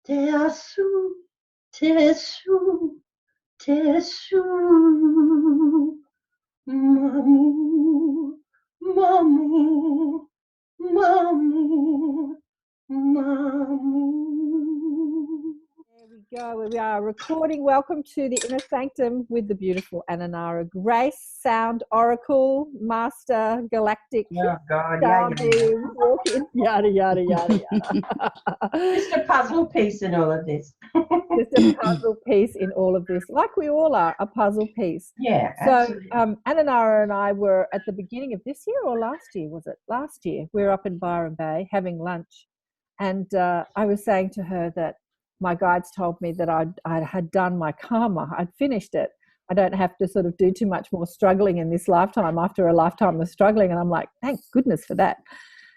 Tesu, tesu, tesu, mamu, mamu, mamu, mamu. There we go. We are recording. Welcome to the Inner Sanctum with the beautiful Ananara. Grace, sound oracle, master, galactic, Oh God, sound being, walking, yada, yada, yada, yada. Just a puzzle piece in all of this. Just a puzzle piece in all of this, like we all are, a puzzle piece. Yeah, So absolutely. Ananara and I were at the beginning of this year or last year, was it? Last year. We were up in Byron Bay having lunch. And I was saying to her that my guides told me that I had done my karma. I'd finished it. I don't have to sort of do too much more struggling in this lifetime after a lifetime of struggling. And I'm like, thank goodness for that.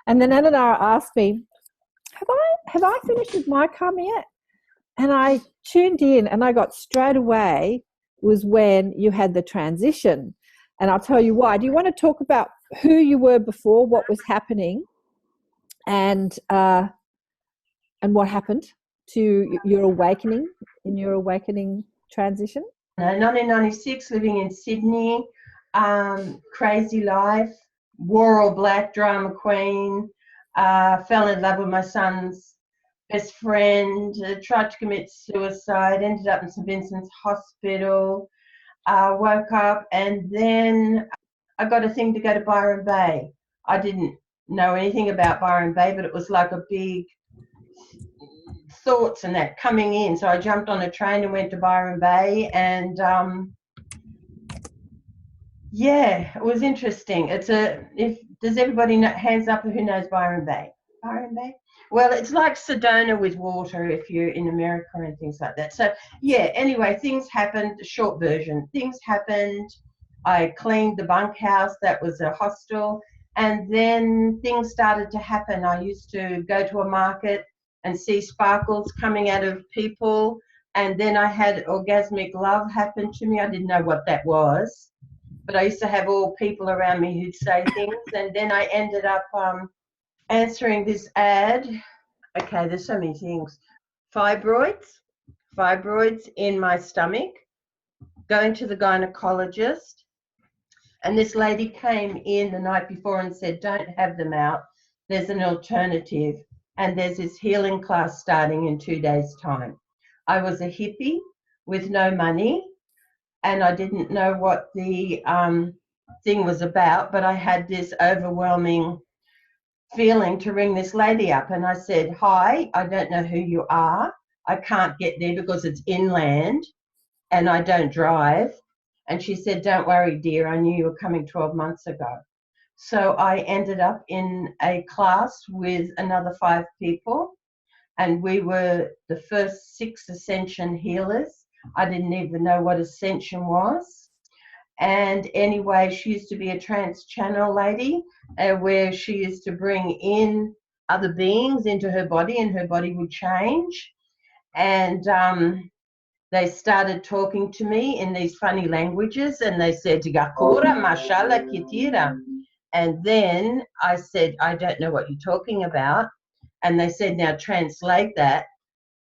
And then Ananara asked me, have I finished with my karma yet? And I tuned in and I got straight away was when you had the transition. And I'll tell you why. Do you want to talk about who you were before, what was happening, and what happened to your awakening, in your awakening transition? 1996, living in Sydney, crazy life, wore all black, drama queen, fell in love with my son's best friend, tried to commit suicide, ended up in St Vincent's Hospital, woke up, and then I got a thing to go to Byron Bay. I didn't know anything about Byron Bay, but it was like a big thoughts and that coming in. So I jumped on a train and went to Byron Bay, and yeah, it was interesting. Does everybody know, hands up who knows Byron Bay? Byron Bay? Well, it's like Sedona with water if you're in America and things like that. So yeah, anyway, things happened, short version. Things happened. I cleaned the bunkhouse, that was a hostel, and then things started to happen. I used to go to a market and see sparkles coming out of people, and then I had orgasmic love happen to me. I didn't know what that was, but I used to have all people around me who'd say things, and then I ended up answering this ad. Okay, there's so many things. Fibroids in my stomach, going to the gynecologist, and this lady came in the night before and said, don't have them out, there's an alternative, and there's this healing class starting in 2 days' time. I was a hippie with no money, and I didn't know what the thing was about, but I had this overwhelming feeling to ring this lady up, and I said, hi, I don't know who you are. I can't get there because it's inland and I don't drive. And she said, don't worry, dear, I knew you were coming 12 months ago. So I ended up in a class with another 5 people, and we were the first 6 ascension healers. I didn't even know what ascension was. And anyway, she used to be a trance channel lady, where she used to bring in other beings into her body, and her body would change. And they started talking to me in these funny languages, and they said, Gakura, mashallah, kitira. And then I said, I don't know what you're talking about. And they said, now translate that.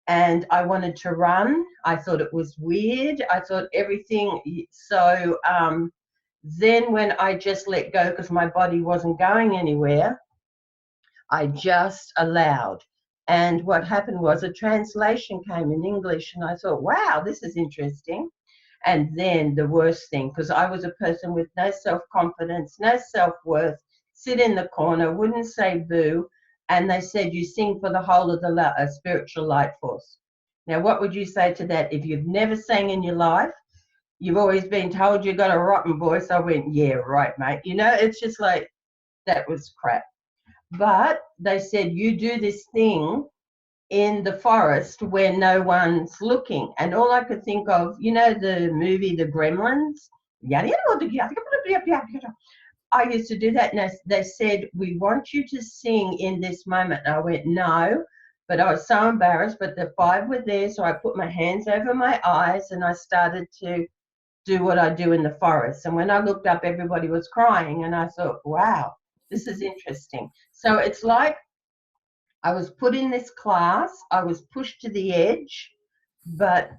And I wanted to run. I thought it was weird. I thought everything. So then when I just let go because my body wasn't going anywhere, I just allowed. And what happened was a translation came in English, and I thought, wow, this is interesting. And then the worst thing, because I was a person with no self-confidence, no self-worth, sit in the corner, wouldn't say boo, and they said, you sing for the whole of the spiritual light force. Now, what would you say to that? If you've never sang in your life, you've always been told you've got a rotten voice. I went, yeah, right, mate. You know, it's just like, that was crap. But they said, you do this thing in the forest where no one's looking. And all I could think of, you know, the movie The Gremlins? I used to do that, and they said, we want you to sing in this moment. And I went, no, but I was so embarrassed, but the 5 were there, so I put my hands over my eyes and I started to do what I do in the forest. And when I looked up, everybody was crying, and I thought, wow, this is interesting. So it's like I was put in this class. I was pushed to the edge, but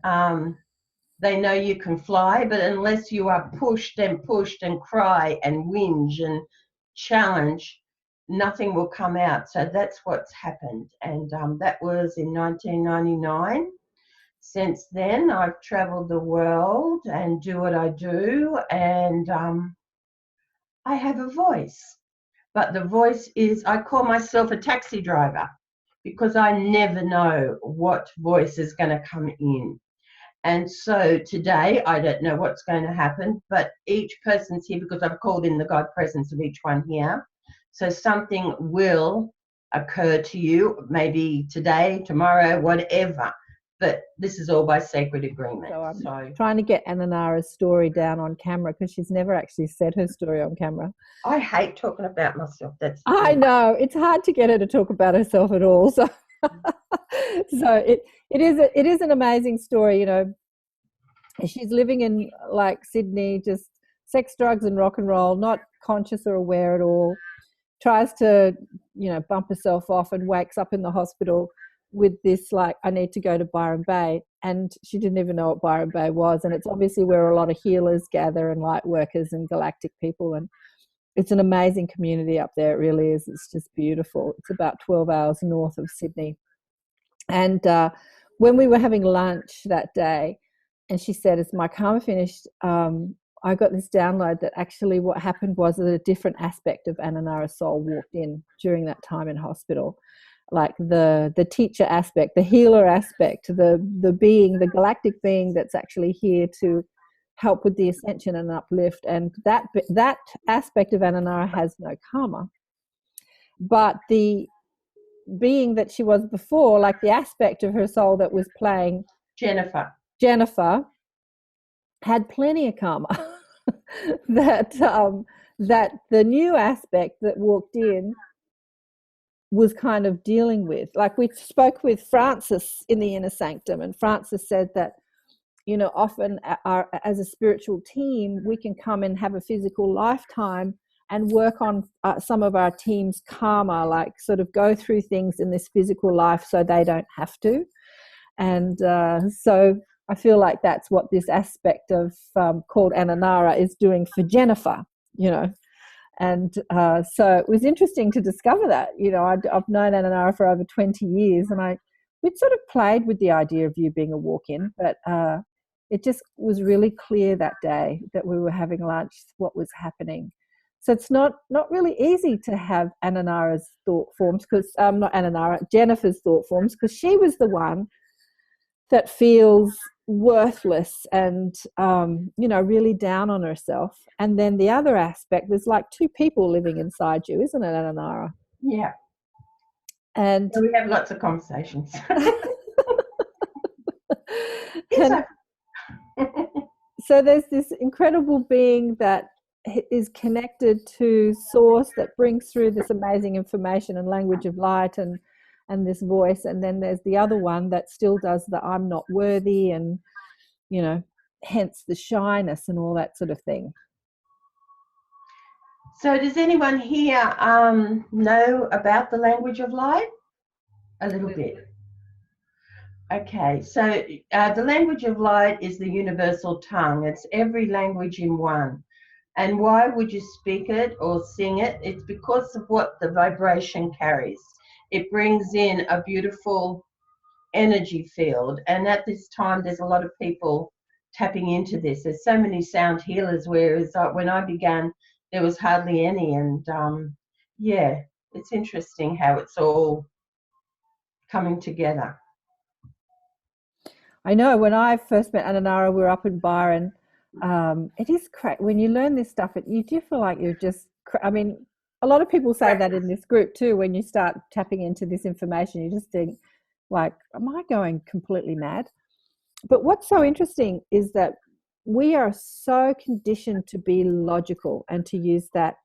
they know you can fly, but unless you are pushed and cry and whinge and challenge, nothing will come out. So that's what's happened. And that was in 1999. Since then, I've traveled the world and do what I do, and I have a voice. But the voice is, I call myself a taxi driver because I never know what voice is going to come in. And so today, I don't know what's going to happen, but each person's here because I've called in the God presence of each one here. So something will occur to you, maybe today, tomorrow, whatever. But this is all by sacred agreement. So I'm trying to get Ananara's story down on camera because she's never actually said her story on camera. I hate talking about myself. I know. It's hard to get her to talk about herself at all. So it is an amazing story, you know. She's living in like Sydney, just sex, drugs and rock and roll, not conscious or aware at all. Tries to, you know, bump herself off and wakes up in the hospital with this like, I need to go to Byron Bay. And she didn't even know what Byron Bay was. And it's obviously where a lot of healers gather and light workers and galactic people. And it's an amazing community up there. It really is. It's just beautiful. It's about 12 hours north of Sydney. And when we were having lunch that day, and she said, as my karma finished, I got this download that actually what happened was that a different aspect of Ananara's soul walked in during that time in hospital. Like the teacher aspect, the healer aspect, the being, the galactic being that's actually here to help with the ascension and uplift. And that aspect of Ananara has no karma. But the being that she was before, like the aspect of her soul that was playing Jennifer had plenty of karma that the new aspect that walked in was kind of dealing with. Like we spoke with Francis in the inner sanctum, and Francis said that, you know, often as a spiritual team, we can come and have a physical lifetime and work on some of our team's karma, like sort of go through things in this physical life so they don't have to. And so I feel like that's what this aspect of called Ananara is doing for Jennifer, you know. And so it was interesting to discover that. You know, I've known Ananara for over 20 years, and we'd sort of played with the idea of you being a walk-in, but it just was really clear that day that we were having lunch what was happening. So it's not really easy to have Ananara's thought forms, because not Ananara, Jennifer's thought forms, because she was the one that feels worthless and you know, really down on herself. And then the other aspect, there's like two people living inside you, isn't it, Ananara? Yeah. And so we have lots of conversations. So there's this incredible being that is connected to source that brings through this amazing information and language of light and this voice, and then there's the other one that still does the I'm not worthy, and, you know, hence the shyness and all that sort of thing. So does anyone here know about the language of light? A little bit. Okay, so the language of light is the universal tongue. It's every language in one. And why would you speak it or sing it? It's because of what the vibration carries. It brings in a beautiful energy field. And at this time, there's a lot of people tapping into this. There's so many sound healers, whereas when I began, there was hardly any. And yeah, it's interesting how it's all coming together. I know when I first met Ananara, we were up in Byron. It is crazy. When you learn this stuff, you do feel like you're just, I mean, a lot of people say that in this group too. When you start tapping into this information, you just think, like, am I going completely mad? But what's so interesting is that we are so conditioned to be logical and to use that,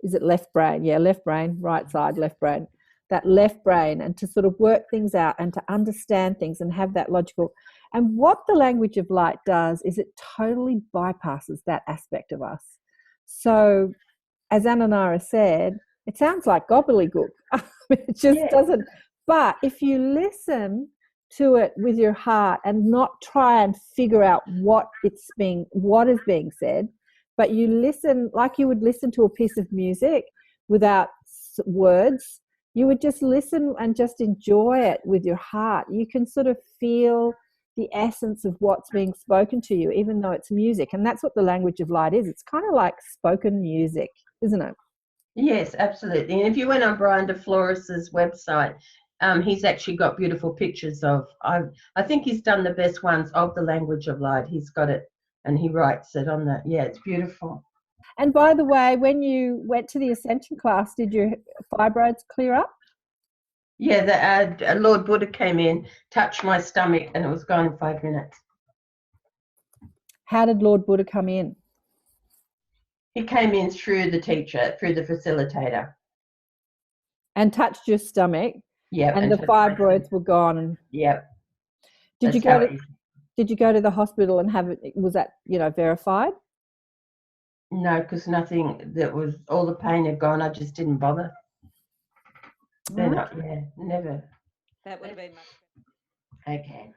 is it left brain? Yeah, left brain, right side, left brain. That left brain, and to sort of work things out and to understand things and have that logical. And what the language of light does is it totally bypasses that aspect of us. So as Ananara said, It sounds like gobbledygook. It just Yeah. doesn't. But if you listen to it with your heart and not try and figure out what is being said, but you listen like you would listen to a piece of music without words, you would just listen and just enjoy it with your heart. You can sort of feel the essence of what's being spoken to you, even though it's music. And that's what the language of light is. It's kind of like spoken music, isn't it? Yes, absolutely. And if you went on Brian DeFlores's website, he's actually got beautiful pictures of, I think he's done the best ones of the language of light. He's got it and he writes it on that. Yeah, it's beautiful. And by the way, when you went to the Ascension class, did your fibroids clear up? Yeah, the Lord Buddha came in, touched my stomach, and it was gone in 5 minutes. How did Lord Buddha come in? He came in through the teacher, through the facilitator. And touched your stomach. Yep. And the fibroids were gone. Yep. Did you go to the hospital and have it? Was that, verified? No, because nothing. All the pain had gone. I just didn't bother. Yeah, never. That would have been much better. Okay.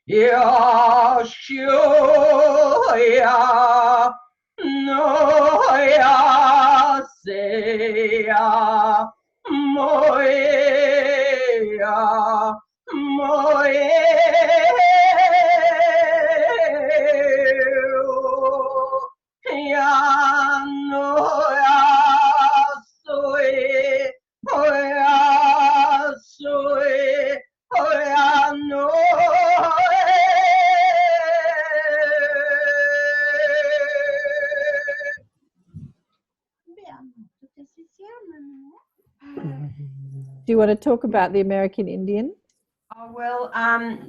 Ya shoya no ya seya moya moya ya no ya soy ya soy ya no. Do you want to talk about the American Indian? Oh, well,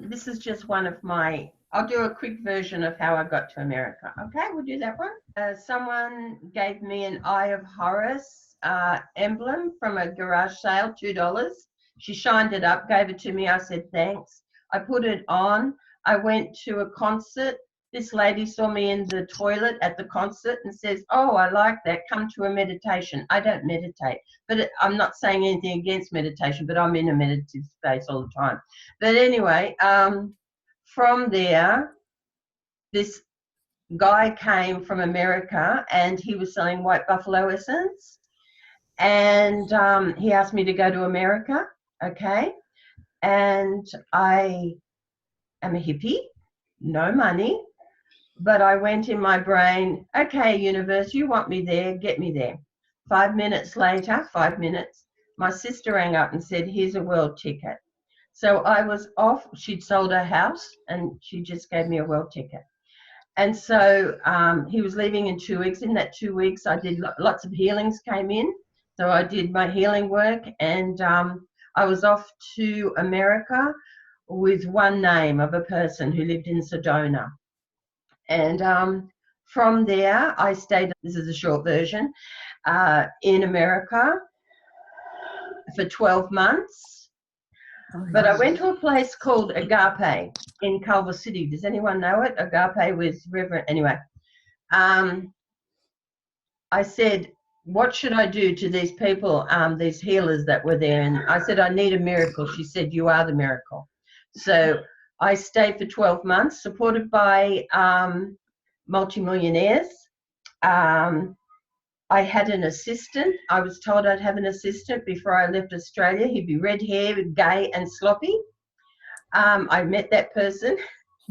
this is just one of my, I'll do a quick version of how I got to America. Okay, we'll do that one. Someone gave me an Eye of Horus emblem from a garage sale, $2. She shined it up, gave it to me. I said, thanks. I put it on. I went to a concert. This lady saw me in the toilet at the concert and says, oh, I like that. Come to a meditation. I don't meditate, but I'm not saying anything against meditation, but I'm in a meditative space all the time. But anyway, from there, this guy came from America and he was selling white buffalo essence. And he asked me to go to America, okay? And I am a hippie, no money. But I went in my brain, okay, universe, you want me there, get me there. 5 minutes later, my sister rang up and said, here's a world ticket. So I was off. She'd sold her house and she just gave me a world ticket. And so he was leaving in 2 weeks. In that 2 weeks, I did lots of healings came in. So I did my healing work and I was off to America with one name of a person who lived in Sedona. And from there, I stayed, this is a short version, in America for 12 months. But I went to a place called Agape in Culver City. Does anyone know it? Agape with Reverend, anyway. I said, what should I do to these people, these healers that were there? And I said, I need a miracle. She said, you are the miracle. So I stayed for 12 months, supported by multimillionaires. I had an assistant. I was told I'd have an assistant before I left Australia. He'd be red haired, gay and sloppy. I met that person,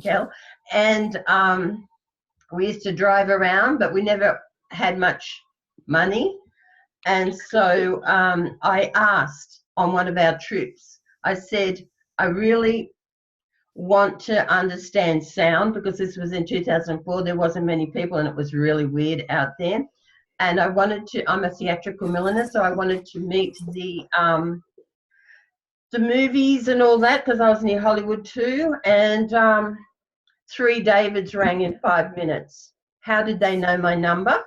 Kel, and we used to drive around, but we never had much money. And so I asked on one of our trips, I said, I really want to understand sound, because this was in 2004. There wasn't many people and it was really weird out there. And I wanted to, I'm a theatrical milliner, so I wanted to meet the movies and all that, because I was near Hollywood too. And 3 Davids rang in 5 minutes. How did they know my number?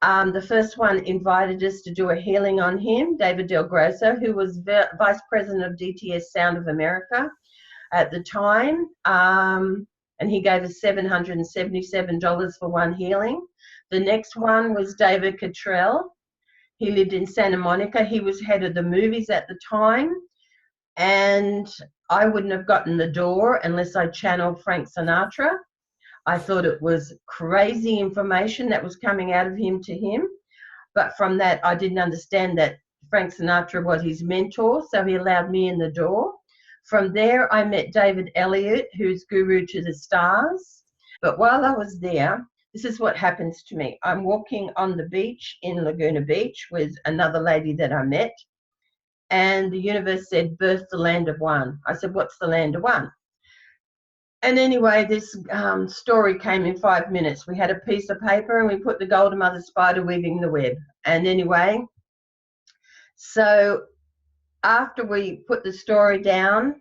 The first one invited us to do a healing on him, David Del Grosso, who was Vice President of DTS Sound of America at the time. And he gave us $777 for one healing. The next one was David Cottrell. He lived in Santa Monica. He was head of the movies at the time. And I wouldn't have gotten the door unless I channeled Frank Sinatra. I thought it was crazy information that was coming out of him to him. But from that, I didn't understand that Frank Sinatra was his mentor, so he allowed me in the door. From there, I met David Elliott, who's Guru to the Stars. But while I was there, this is what happens to me. I'm walking on the beach in Laguna Beach with another lady that I met, and the universe said, birth the land of one. I said, what's the land of one? And anyway, this story came in 5 minutes. We had a piece of paper and we put the Golden Mother spider weaving the web. And anyway, so after we put the story down,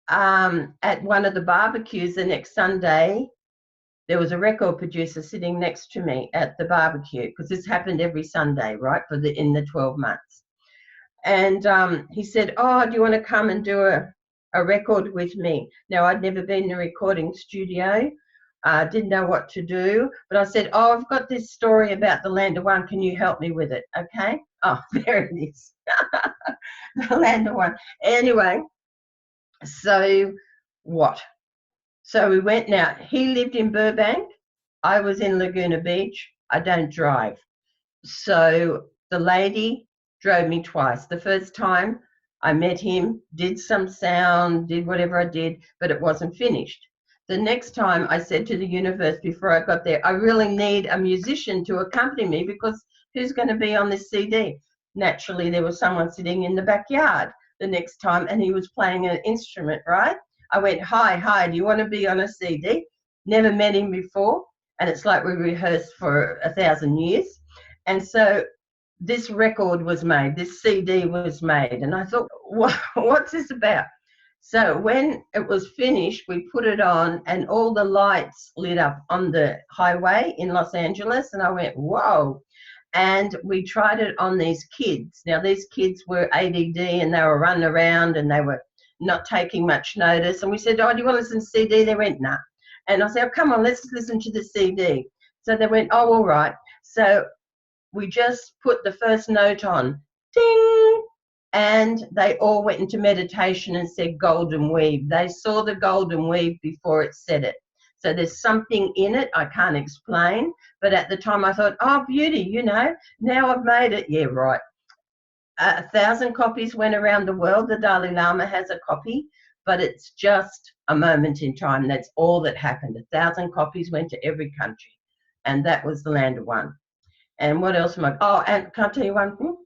at one of the barbecues the next Sunday, there was a record producer sitting next to me at the barbecue, because this happened every Sunday, right, in the 12 months. And he said, oh, do you want to come and do a record with me? Now, I'd never been in a recording studio, didn't know what to do, but I said, oh, I've got this story about the land of one. Can you help me with it? Okay. Oh, there it is. The land of one. Anyway, so what? So we went. Now, he lived in Burbank. I was in Laguna Beach. I don't drive. So the lady drove me twice. The first time I met him, did some sound, did whatever I did, but it wasn't finished. The next time I said to the universe before I got there, I really need a musician to accompany me, because who's going to be on this CD? Naturally, there was someone sitting in the backyard the next time, and he was playing an instrument, right? I went, hi, do you want to be on a CD? Never met him before, and it's like we rehearsed for 1,000 years. And so this record was made, this CD was made, and I thought, what's this about? So when it was finished, we put it on, and all the lights lit up on the highway in Los Angeles, and I went, whoa. And we tried it on these kids. Now, these kids were ADD, and they were running around, and they were not taking much notice. And we said, oh, do you want to listen to the CD? They went, nah. And I said, oh, come on, let's listen to the CD. So they went, oh, all right. So we just put the first note on, ding, and they all went into meditation and said golden weave. They saw the golden weave before it said it. So there's something in it I can't explain, but at the time I thought, oh, beauty, you know, now I've made it. Yeah, right. 1,000 copies went around the world. The Dalai Lama has a copy, but it's just a moment in time. That's all that happened. 1,000 copies went to every country, and that was the land of one. And what else am I? Oh, and can I tell you one thing?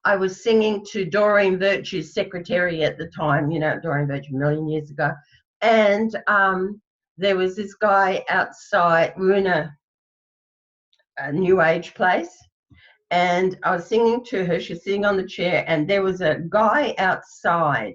I was singing to Doreen Virtue's secretary at the time, you know, Doreen Virtue, a million years ago. And there was this guy outside. We were in a new age place. And I was singing to her. She was sitting on the chair. And there was a guy outside.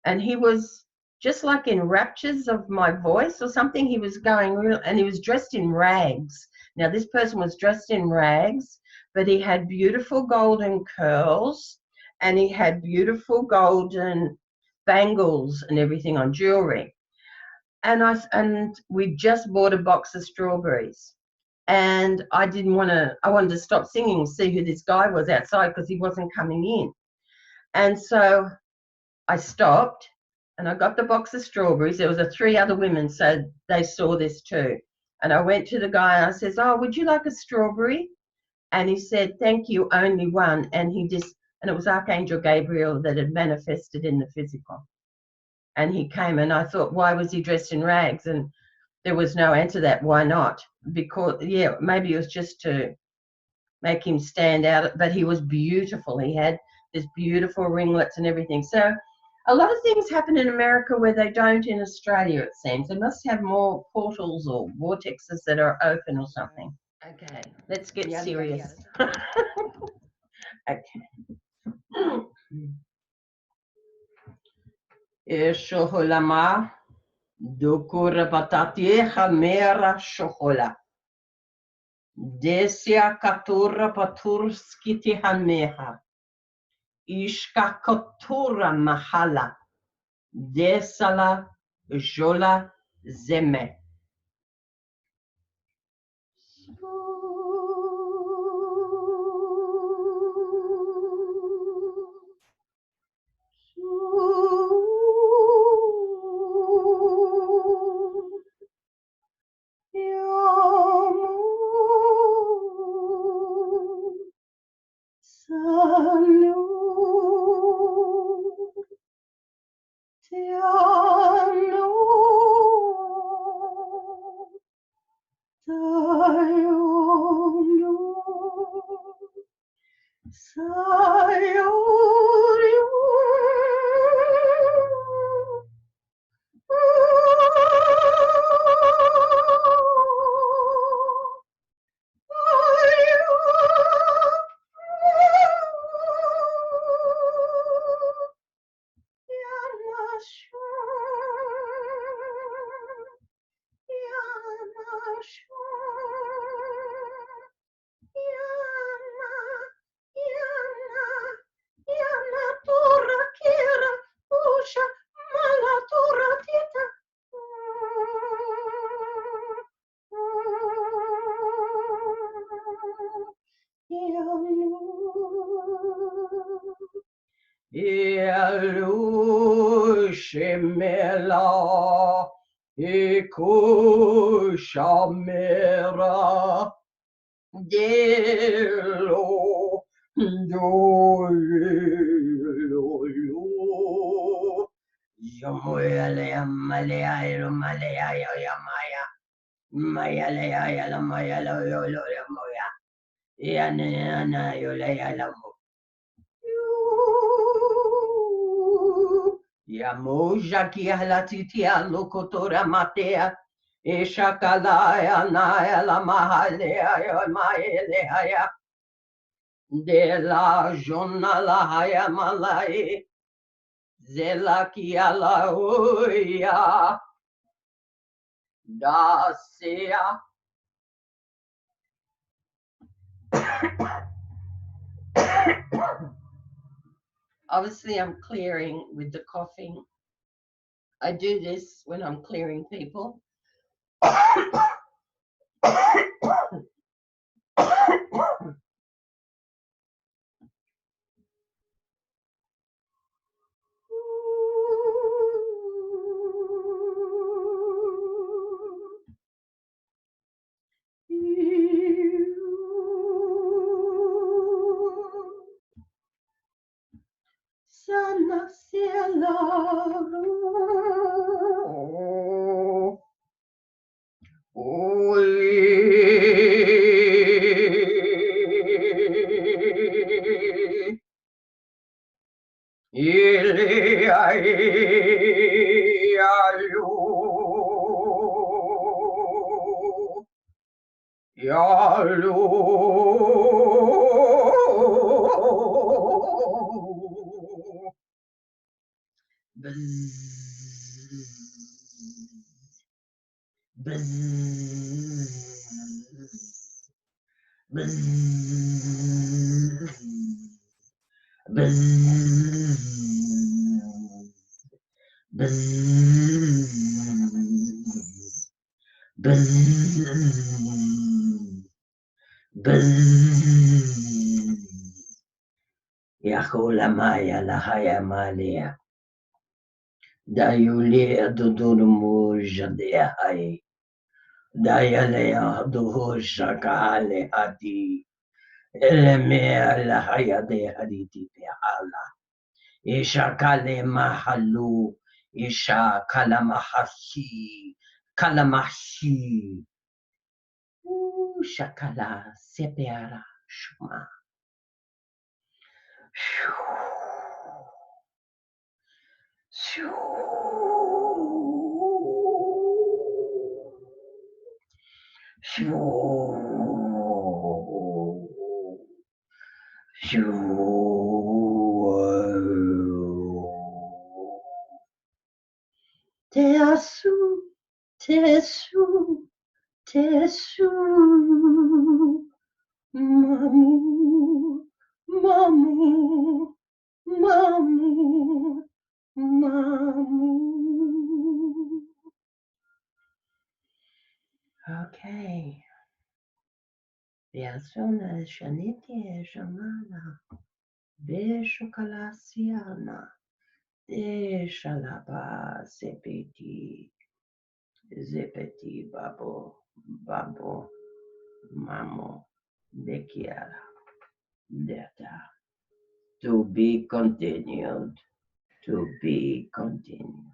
And he was just like in raptures of my voice or something. He was going real, and he was dressed in rags. Now, this person was dressed in rags, but he had beautiful golden curls, and he had beautiful golden bangles and everything on, jewelry. And we just bought a box of strawberries. And I wanted to stop singing and see who this guy was outside, because he wasn't coming in. And so I stopped, and I got the box of strawberries. There was 3 other women, so they saw this too. And I went to the guy and I says, oh, would you like a strawberry? And he said, thank you, only one. And it was Archangel Gabriel that had manifested in the physical. And he came, and I thought, why was he dressed in rags? And there was no answer to that. Why not? Because, yeah, maybe it was just to make him stand out, but he was beautiful. He had this beautiful ringlets and everything. So a lot of things happen in America where they don't in Australia, it seems. They must have more portals or vortexes that are open or something. Okay, let's get serious. Okay. Shoholama dukura batatiha mera shohola. Desia katura paturskiti hameha. Ishka katura mahala. Desala jola zeme. Shemela Ikushamera Delo Dolo Yamoyale Malaya Malaya Yamaya Mayalaya Yalamaya Yamoya Yana Yolaya Lamo Yamoja Kialatitia Lokotora Matea Eshakalaya Naya La Mahalea Maelea De La Jona La Haya Malai Zelakia La Uya Dasia Obviously, I'm clearing with the coughing. I do this when I'm clearing people. Sana cielo. Yahola Maya Lahaya Malia Dayulia Dudurumu Jadea Hai Dayalea duhu shakale adi. Elemea la hayade aditi ala. Ishakale mahalu. Isha kalamahashi. Kalamashi. Shakala sepeara shuma. Teasu, tesu, tesu, mamu, mamu, mamu, mamu. Okay. Biasuna shaniti shamana. Beshokalasiana. Deshalaba sepeti. Zepeti babo. Babo. Mamo. Bekiara. Data. To be continued. To be continued.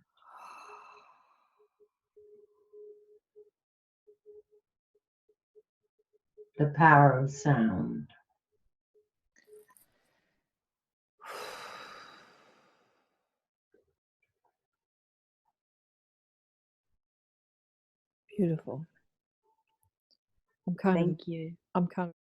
The power of sound. Beautiful. Thank you. I'm kind